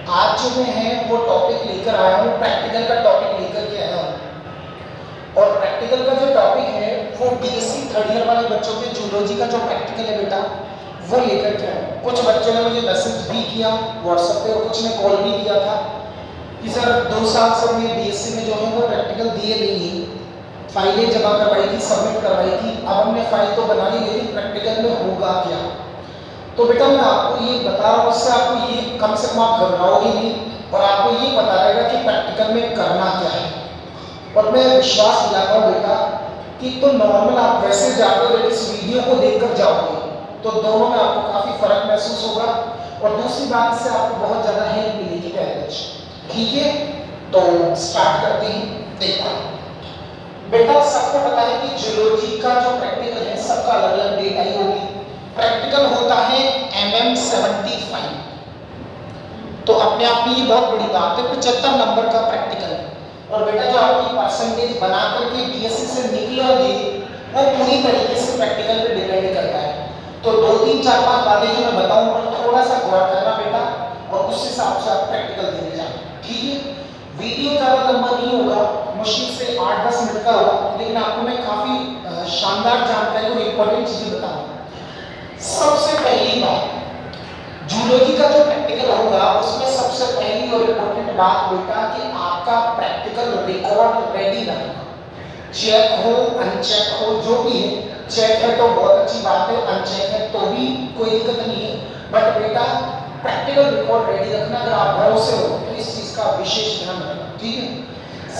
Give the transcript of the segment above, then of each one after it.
आज जो मैं है वो टॉपिक लेकर आया हूँ, प्रैक्टिकल का टॉपिक लेकर के आया हूँ। और प्रैक्टिकल का जो टॉपिक है वो बीएससी थर्ड ईयर वाले बच्चों के जूलॉजी का जो प्रैक्टिकल है बेटा वो लेकर के आया हूँ। कुछ बच्चों ने मुझे मैसेज भी किया व्हाट्सएप पे और कुछ ने कॉल भी किया था कि सर 2 साल से मैं बीएससी में जो है वो प्रैक्टिकल दिए नहीं है, फाइलें जमा करवाई थी, सबमिट करवाई थी, अब हमने फाइल तो बना ली लेकिन प्रैक्टिकल में होगा क्या। तो बेटा मैं आपको ये बता रहा हूँ, उससे आपको ये कम से कम आप घबराओगे नहीं और आपको ये पता रहेगा कि प्रैक्टिकल में करना क्या है। और मैं विश्वास दिलाता हूँ बेटा कि तो नॉर्मल आप वैसे जाते हो लेकिन इस वीडियो को देखकर जाओगे तो दोनों में आपको काफ़ी फर्क महसूस होगा और दूसरी बात इससे आपको बहुत ज़्यादा हेल्प मिलेगी प्यारे बच्चे। ठीक है, तो स्टार्ट करते हैं। देखो बेटा सबको पता है कि जूलॉजी का जो प्रैक्टिकल है सबका अलग अलग डेट आई होगी। प्रैक्टिकल होता है MM75, तो अपने आप में ये बहुत बड़ी बात है। 75 नंबर का प्रैक्टिकल है और बेटा जो आपकी परसेंटेज बना करके बीएससी से निकलोगे वो पूरी तरीके से प्रैक्टिकल पे डिपेंड करता है। तो 2 3 4 5 बातें जो मैं बताऊं पर थोड़ा सा गौर करना बेटा और उस हिसाब से आप प्रैक्टिकल देने जाना। ठीक है, वीडियो ज़्यादा लंबा नहीं होगा, मुश्किल से 8-10 मिनट का होगा, लेकिन आपको मैं काफ़ी शानदार जानकारी और इम्पोर्टेंट चीज़ें बताऊंगा। सबसे पहली बात, जूलॉजी का जो प्रैक्टिकल होगा उसमें सबसे पहली और इम्पोर्टेंट बात बेटा कि आपका प्रैक्टिकल रिकॉर्ड रेडी रखना। चेक हो अनचेक हो जो भी है, चेक है तो बहुत अच्छी बात है, अनचेक है तो भी कोई दिक्कत नहीं है, बट बेटा प्रैक्टिकल रिकॉर्ड रेडी रखना। अगर आप भरोसे हो तो इस चीज का विशेष ध्यान रखना। ठीक है,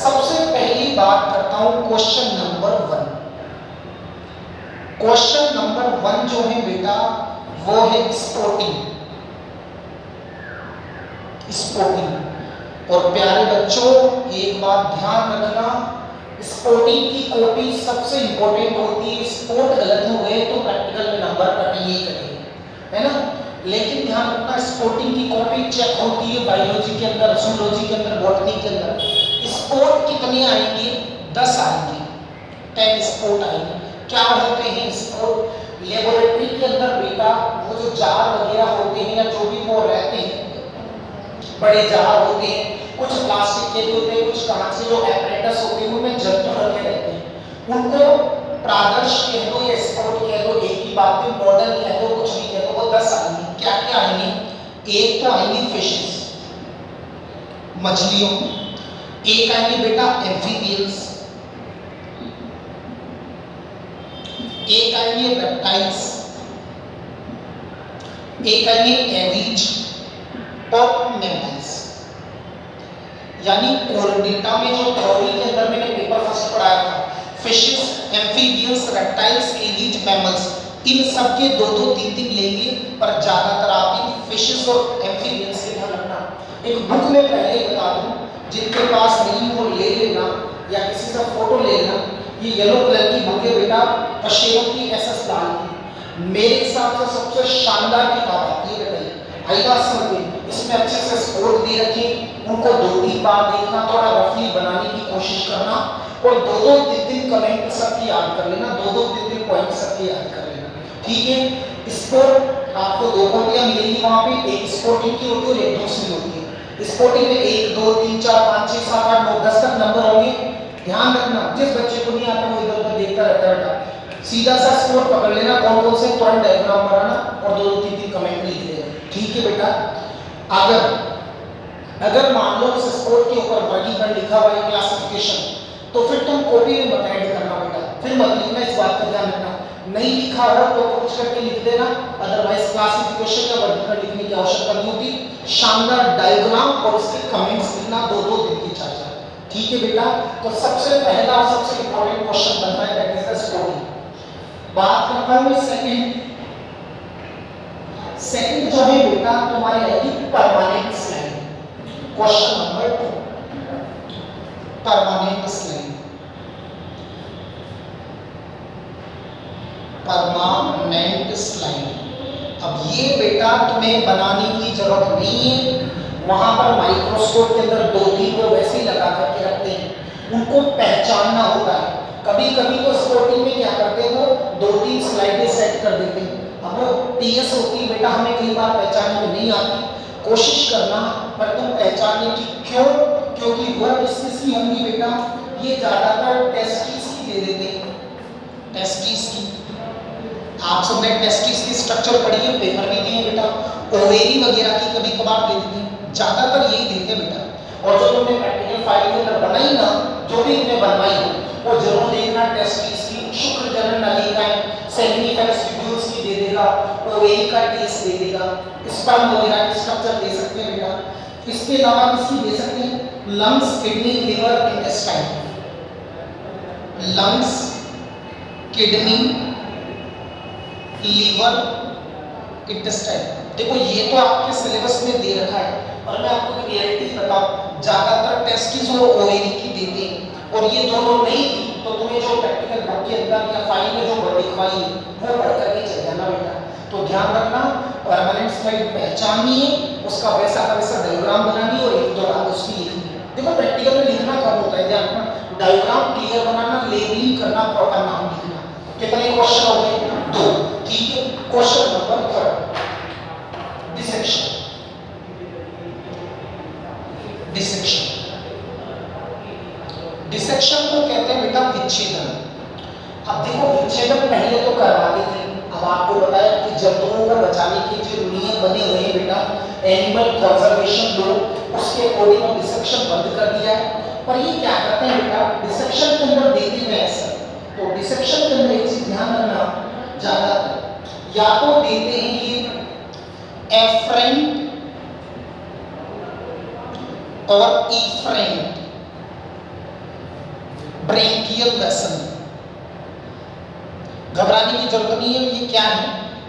सबसे पहली बात करता हूं क्वेश्चन नंबर 1। क्वेश्चन नंबर 1 जो है बेटा वो है स्पोर्टिंग। स्पोर्टिंग और प्यारे बच्चों एक बात ध्यान रखना, स्पोर्टिंग की कॉपी सबसे इंपॉर्टेंट होती है। स्पोर्ट गलत हो गए तो प्रैक्टिकल में नंबर कटेंगे कटेंगे, है ना। लेकिन ध्यान रखना स्पोर्टिंग की कॉपी चेक होती है बायोलॉजी के अंदर, जूलॉजी के अंदर, बॉटनी के अंदर। स्पोर्ट कितने आएंगे? 10 आएंगे, 10 स्पोर्ट आएंगे। क्या होते हैं स्पोर्ट? लेबोरेटरी के अंदर बेटा वो जो जार वगैरह होते हैं या जो भी वो रहते हैं, बड़े जार होते हैं, कुछ प्लास्टिक के भी होते हैं, कुछ कांच के जो एपरेटस होते हैं उनमें जंतु रखे रहते हैं, उनको प्रादर्श कह दो या स्पोर्ट कह दो, एक ही बात है, मॉडल कह दो, कुछ भी कह दो, वो 10 आएंगे। क्या क्या आएंगे? एक तो आएंगी फिशेस, मछलियों, एक आएंगे बेटा एम्फीबियंस, एक आएंगे रेप्टाइल्स, एक आएंगे एवीज और मैमल्स। यानी कोर डेटा में जो थ्योरी के अंदर मैंने पेपर फर्स्ट पढ़ाया था, fishes, amphibians, reptiles, aves, mammals, इन सब के 2-2 3-3 लेंगे, पर ज्यादातर आप इन फिशेस और एम्फीबियंस के ध्यान रखना। एक बुक में पहले बता दूं, जिनके पास नहीं वो ले लेना या किसी से फोटो ले लेना। ये येलो कलर की बुक है बेटा, पशेरों की एसएस लाल की, मेरे हिसाब से सबसे शानदार किताब आती है बेटा। इसमें अच्छे से स्पोर्ट दे रखे, उनको 2-3 बार देखना, थोड़ा रफली बनाने की कोशिश करना और 2-2 3-3 कमेंट सबकी याद कर लेना, 2-2 3-3 पॉइंट सबके याद कर लेना। ठीक है, स्पोर्ट आपको 2 कॉपियां मिलेंगी वहां पे, एक स्पोर्टिंग की होती है और एक दूसरी होती है। स्पोर्टिंग में 1 2 3 4 5 6 7 8 9 10 तक नंबर होंगे। ध्यान रखना जिस बच्चे को नहीं आता वो इधर उधर देखता रहता है, सीधा सा स्पोर्ट पकड़ लेना, कौन कौन से तुरंत डायग्राम बनाना और 2-2 3-3 कमेंट लिख देना। ठीक है बेटा, अगर मान लो उस स्पोर्ट के ऊपर वर्गीकरण लिखा हुआ है, क्लासिफिकेशन, तो फिर तुम कॉपी में मत ऐड करना बेटा, फिर मत लिखना, इस बात का ध्यान रखना। नहीं लिखा हो तो पूछ करके लिख देना, अदरवाइज क्लासिफिकेशन या वर्गीकरण लिखने की आवश्यकता नहीं होती। शानदार डायग्राम और उसके कमेंट्स लिखना 2-2 3-3 4-4। ठीक है बेटा, तो सबसे पहला और सबसे इंपॉर्टेंट क्वेश्चन बनता है दैट इज द स्पोर्टिंग। बात करता हूं सेकंड जो है बेटा तुम्हारी आएगी permanent slide. Question number 2, permanent slide. Permanent slide, अब ये बेटा तुम्हें बनाने की जरूरत नहीं है, वहां पर माइक्रोस्कोप के अंदर 2-3 को वैसे ही लगा करके रखते हैं, उनको पहचानना होता है। कभी कभी तो स्पोर्टिंग में क्या करते हैं, वो 2-3 स्लाइडें सेट कर देते हैं। अब वो टीएस होती है बेटा, हमें कई बार पहचानने में नहीं आती, कोशिश करना पर तुम पहचानने की क्यों, क्योंकि वर्ब किसकी होंगी बेटा, ये ज्यादातर टेस्टिस की दे देते हैं, टेस्टिस की। आप सबने टेस्टिस की स्ट्रक्चर पढ़ी है, पेपर में दिए बेटा, ओवेरी वगैरह की कभी कभार दे देते हैं, ज्यादातर यही देते हैं बेटा। और जो तुमने प्रैक्टिकल फाइल के अंदर बनाई ना, जो भी तुमने बनवाई हो, वो जरूर देखना टेस्टिस की, शुक्र जनन नलिकाएं, सेमिनिफेरस ट्यूब्यूल्स की दे देगा, ओवेरी का टेस्ट दे देगा, स्पर्म वगैरह की स्ट्रक्चर दे सकते हैं बेटा। इसके अलावा किसकी दे सकते हैं, lungs, kidney, liver, intestine, lungs, kidney, liver, intestine. देखो ये तो आपके सिलेबस में दे रखा है, और मैं आपको रियलिटी बताऊं, ज्यादातर टेस्टिस और ओवेरी की देते हैं, और ये दोनों नहीं थी तो तुम्हें जो प्रैक्टिकल बुक के अंदर या फाइल में जो लिखवाई है वो पढ़ करके चल जाना बेटा। तो ध्यान रखना, परमानेंट स्लाइड पहचाननी है, उसका वैसा का वैसा डायग्राम बनानी और एक दो बात उसकी लिखनी है। देखो प्रैक्टिकल में लिखना कब होता है, ध्यान रखना, डायग्राम क्लियर बनाना, लेबलिंग करना, प्रॉपर नाम लिखना। कितने क्वेश्चन हो गए, 2, ठीक है। Question number 3, dissection, dissection, dissection को कहते हैं बेटा विच्छेदन। अब देखो विच्छेदन पहले तो करवाते थे, अब आपको बताया कि जंतुओं को बचाने के जो नियम बने हुए हैं बेटा, एनिमल कंजर्वेशन लॉ, उसके अकॉर्डिंग डिसेक्शन बंद कर दिया है। पर ये क्या करते हैं बेटा, डिसेक्शन के अंदर देते हैं ऐसा, तो डिसेक्शन के अंदर एक चीज ध्यान रखना, ज्यादातर या तो देते हैं ये एफरेंट और इफरेंट ब्रेकियल वेसल। घबराने की जरूरत नहीं है, ये क्या है,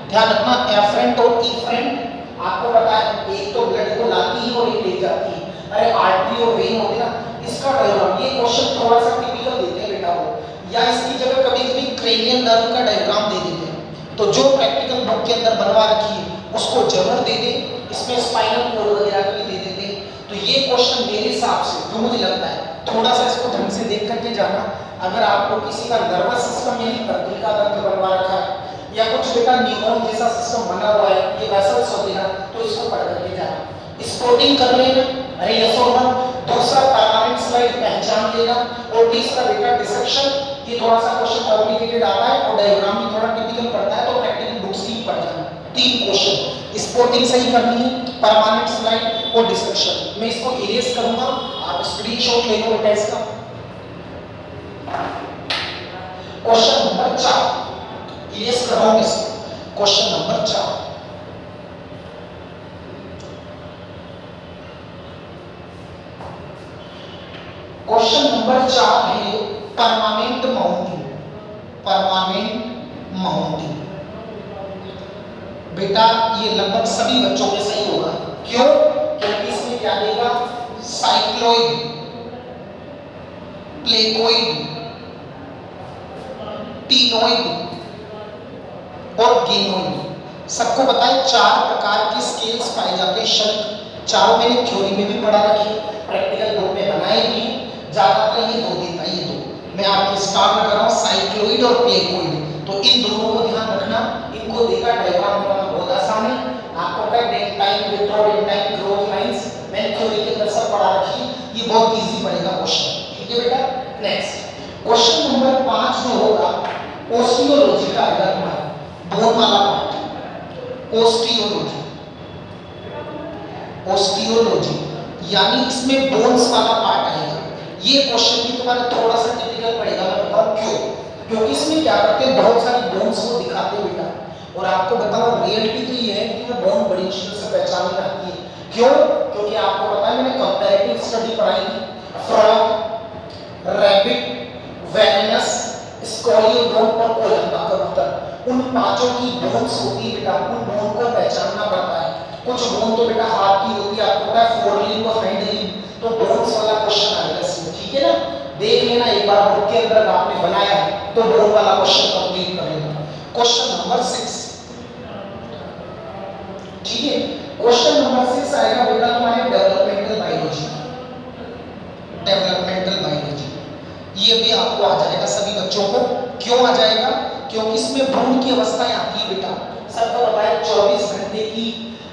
ध्यान रखना, एफरेंट और इफरेंट। आपको पता है एक तो ब्लड को लाती है और एक ले जाती है, अरे आर्टरी और वेन होती है ना, इसका डायग्राम, ये क्वेश्चन थोड़ा सा टिपिकल देते हैं बेटा वो, या इसकी जगह कभी कभी क्रेनियल नर्व का डायग्राम दे देते हैं। तो जो प्रैक्टिकल बुक के अंदर बनवा रखी है उसको जरूर दे दे, इसमें स्पाइनल कोड वगैरह का भी दे देते हैं। तो ये क्वेश्चन मेरे हिसाब से जो मुझे लगता है, थोड़ा सा इसको ढंग से देख करके जाना। अगर आपको किसी का नर्वस सिस्टम यानी तंत्रिका तंत्र बनवा रखा है, या कुछ बेटा न्यूरॉन जैसा सिस्टम बना हुआ है, ये वेसल्स होते हैं, तो इसको पढ़ करके जाना। स्पोर्टिंग कर लेना, अरे यस और नो। दूसरा परमानेंट स्लाइड पहचान लेना, और तीसरा बेटा डिसेक्शन, ये थोड़ा सा क्वेश्चन कॉम्प्लिकेटेड आता है और डायग्राम भी थोड़ा टिपिकल पड़ता है, तो प्रैक्टिकल बुक्स ही पढ़ जाना। 3 क्वेश्चन, स्पोर्टिंग सही करनी है, परमानेंट स्लाइड और डिसेक्शन। मैं इसको इरेज करूंगा, आप स्क्रीनशॉट ले लो बेटा इसका। क्वेश्चन नंबर 4 इरेज कर रहा हूं इसको, क्वेश्चन नंबर 4। क्वेश्चन नंबर 4 है परमानेंट माउंटिंग, परमानेंट माउंटिंग। बेटा ये लगभग सभी बच्चों में सही होगा, क्यों, क्योंकि इसमें क्या देगा, साइक्लोइड, प्लेकोइड, टीनोइड और गेनोइड। सबको पता है 4 प्रकार की स्केल्स पाए जाते हैं शल्क, चारों मैंने थ्योरी में भी पढ़ा रखी, प्रैक्टिकल बुक में बनाए भी, ज्यादातर ये 2 देता है, ये 2 मैं आपके स्टार्ट में कर रहा हूँ, साइक्लोइड और प्लेकोइड। तो इन दोनों को ध्यान रखना, इनको देखा डायग्राम बनाना बहुत आसान है, आपको पता है डेंटाइन, विट्रोडेंटाइन, ग्रोथ लाइंस, मैंने थ्योरी के अंदर सब पढ़ा रखी है, ये बहुत इजी पड़ेगा क्वेश्चन, ठीक है बेटा। नेक्स्ट क्वेश्चन नंबर 5 जो होगा ओस्टियोलॉजी का आएगा तुम्हारा, बोन वाला पार्ट, ओस्टियोलॉजी, ओस्टियोलॉजी यानी इसमें बोन्स वाला पार्ट आएगा। ये क्वेश्चन भी तुम्हारा थोड़ा सा टिपिकल पड़ेगा, मैं बताऊं क्यों, क्योंकि इसमें क्या करते हैं, बहुत सारी बोन्स को दिखाते हैं बेटा, और आपको बताऊं रियलिटी तो ये है कि वो बोन बड़ी मुश्किल से पहचानी जाती है। क्यों, क्योंकि आपको पता है मैंने कंपैरेटिव स्टडी पढ़ाई थी, फ्रॉग, रैबिट, वेनस, स्कॉलियो बोन और कोलंबा कबूतर, उन 5 की बोन्स होती है बेटा, उन बोन को पहचानना पड़ता है। कुछ बोन तो बेटा हाथ की होती है, आपको पता है फोरलिंब और हाइंडलिंब, तो बोन्स वाला क्वेश्चन आएगा इसमें, ठीक है ना। देख लेना एक बार बुक के अंदर आपने बनाया है तो बोन वाला क्वेश्चन कंप्लीट कर लेना। क्वेश्चन नंबर 6, ठीक है। क्वेश्चन नंबर 6 आएगा बेटा तुम्हारे डेवलपमेंटल बायोलॉजी, डेवलपमेंटल बायोलॉजी। ये भी आपको आ जाएगा सभी बच्चों को, क्यों आ जाएगा, क्योंकि इसमें भ्रूण की अवस्थाएं आती है बेटा, सबको पता है 24 घंटे की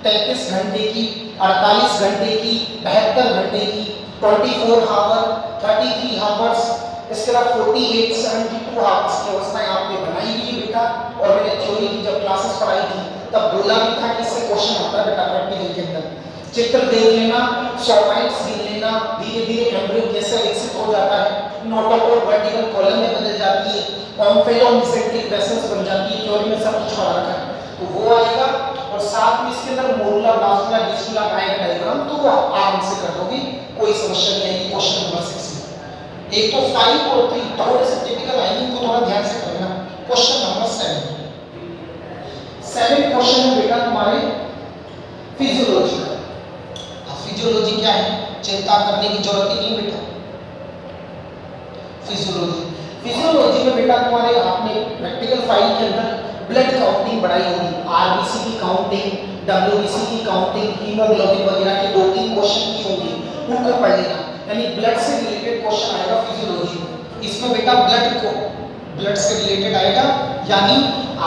33 घंटे की, 48 घंटे की, 72 घंटे की, 24 आवर, 33 आवर्स, इसके बाद 48, 72 आवर्स की अवस्थाएं आपने बनाई हुई है बेटा। और मैंने थ्योरी की जब क्लासेस पढ़ाई थी तब बोला भी था कि इससे क्वेश्चन आता है बेटा प्रैक्टिकल के अंदर। चित्र देख लेना, सोमाइट्स गिन लेना, धीरे धीरे एम्ब्रियो कैसे विकसित हो जाता है, नोटोकोर वर्टिकल कॉलम में बदल जाती है, ओम्फेलोमेसेंट्रिक वेसल्स बन जाती है, थ्योरी में सब कुछ पढ़ा रखा है, तो वो आएगा। और साथ में इसके अंदर मोरुला, ब्लास्टुला, डिस्टुला का आएगा डायग्राम, तो वो आप आराम से कर दोगे, कोई समस्या नहीं आएगी। क्वेश्चन नंबर 6 में एक तो 5 और 3 थोड़े से टिपिकल लाइनिंग को थोड़ा ध्यान से करना। क्वेश्चन नंबर 7 क्वेश्चन है बेटा तुम्हारे फिजियोलॉजी का। फिजियोलॉजी क्या है, चिंता करने की जरूरत ही नहीं बेटा। फिजियोलॉजी में बेटा तुम्हारे आपने प्रैक्टिकल फाइल के अंदर ब्लड काउंटिंग बढ़ाई होगी, आरबीसी की काउंटिंग, डब्ल्यूबीसी की काउंटिंग, हीमोग्लोबिन वगैरह के 2-3 क्वेश्चन की होंगी, उनको पढ़ लेना। यानी ब्लड से रिलेटेड क्वेश्चन आएगा फिजियोलॉजी में। इसमें बेटा ब्लड से रिलेटेड आएगा, यानी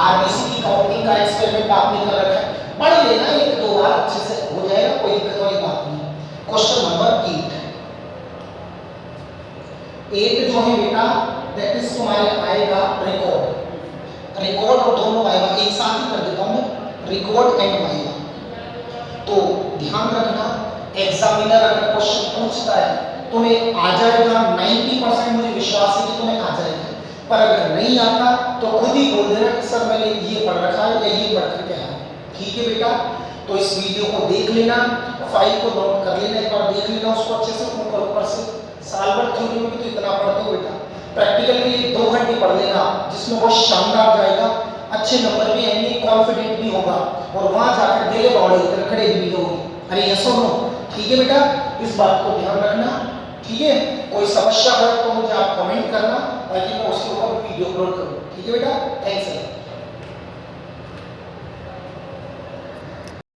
आरबीसी की काउंटिंग का एक्सपेरिमेंट आपने कर रखा है, पढ़ लेना, 1-2 बार अच्छे से हो जाएगा, कोई दिक्कत वाली बात नहीं। क्वेश्चन नंबर 8 जो है बेटा दैट इज तुम्हारे आएगा रिकॉर्ड और दोनों आएगा, एक साथ ही कर देता हूं मैं, रिकॉर्ड एंड आएगा। तो ध्यान रखना, एग्जामिनर अगर क्वेश्चन पूछता है तुम्हें आ जाएगा, 90% मुझे विश्वास है कि तुम्हें आ जाएगा, पर अगर नहीं आता तो खुद ही बोल देना कि सर मैंने ये पढ़ रखा है या ये पढ़ करके आया। ठीक है बेटा, तो इस वीडियो को देख लेना, फाइल को नोट कर लेना, एक बार देख लेना उसको अच्छे से, ऊपर से। साल भर थ्योरी में भी तो इतना पढ़ते हो बेटा, प्रैक्टिकल के लिए 2 घंटे पढ़ लेना, जिसमें बहुत शानदार जाएगा, अच्छे नंबर भी आएंगे, कॉन्फिडेंट भी होगा, और वहां जाकर दिले बावड़े उतर खड़े भी होगी। अरे यस और नो? ठीक है बेटा, इस बात को ध्यान रखना। ठीक है, कोई समस्या हो तो मुझे आप कमेंट करना, ताकि मैं उसके ऊपर वीडियो अपलोड करूँ। ठीक है बेटा, थैंक्स।